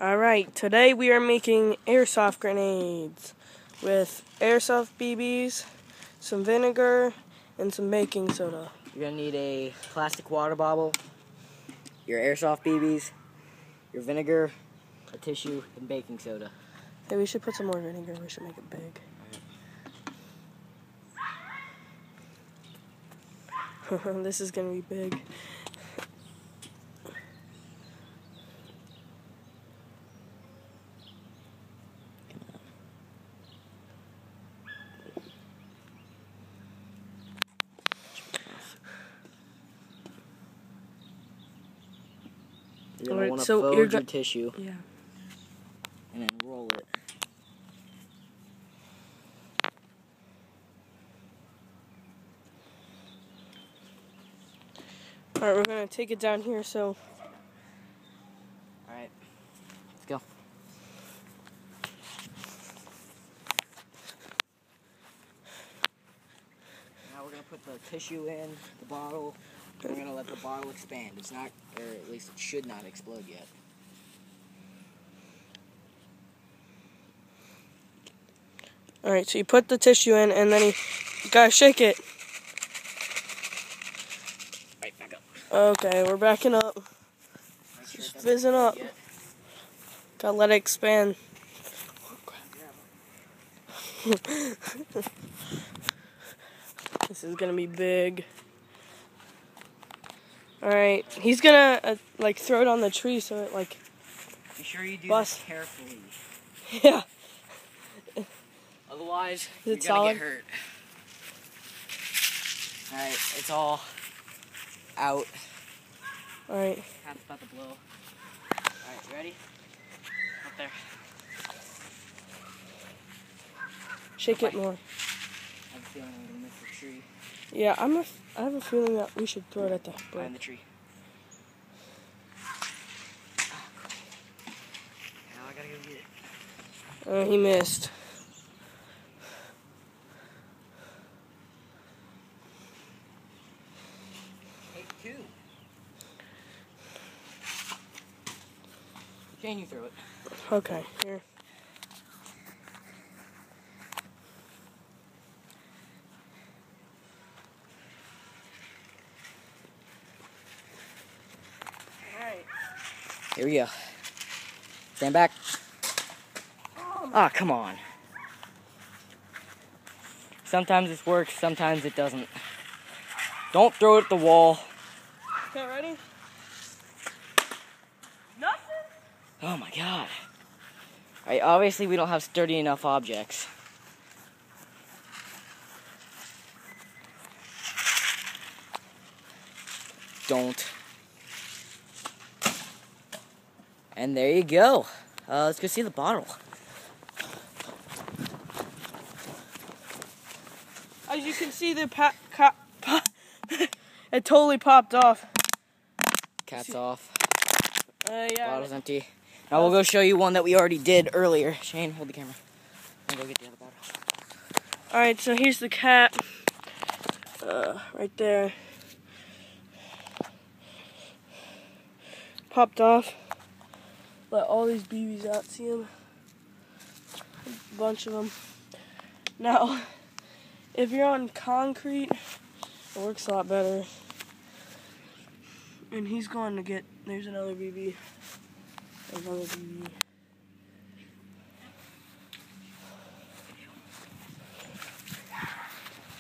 Alright, today we are making airsoft grenades with airsoft BBs, some vinegar, and some baking soda. You're going to need a plastic water bottle, your airsoft BBs, your vinegar, a tissue, and baking soda. Hey, we should put some more vinegar. We should make it big. This is going to be big. You're going to want to fold your tissue. Yeah. And then roll it. Alright, we're going to take it down here, so... Alright, let's go. Now we're going to put the tissue in the bottle. We're going to let the bottle expand. It's not, or at least it should not explode yet. Alright, so you put the tissue in, and then you gotta shake it. Right, back up. Okay, we're backing up. It's just fizzing up. Gotta let it expand. This is gonna be big. Alright, he's gonna like throw it on the tree so it like Be sure you do bust. this carefully. Yeah. Otherwise, Is you're it gonna solid? get hurt. Alright, it's all out. Alright. Half's about to blow. Alright, ready? Up there. Shake it more. I have a feeling I'm gonna miss the tree. Yeah, I have a feeling that we should throw it at the Behind brick. the tree. Now I gotta go get it. He missed. Take two. Can you throw it? Okay, here. Alright. Here we go. Stand back. Ah, come on. Sometimes this works, sometimes it doesn't. Don't throw it at the wall. Okay, ready? Nothing? Oh my god. Alright, obviously we don't have sturdy enough objects. Don't. And there you go. Let's go see the bottle. As you can see, the it totally popped off. Cap's off. Yeah. Bottle's empty. Now we'll go show you one that we already did earlier. Shane, hold the camera. I'll go get the other bottle. Alright, so here's the cap. Right there. Popped off. Let all these BBs out. See them? A bunch of them. Now, if you're on concrete, it works a lot better. And he's going to get, there's another BB. There's another BB.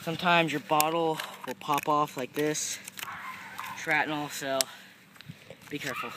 Sometimes your bottle will pop off like this. Shrapnel, so be careful.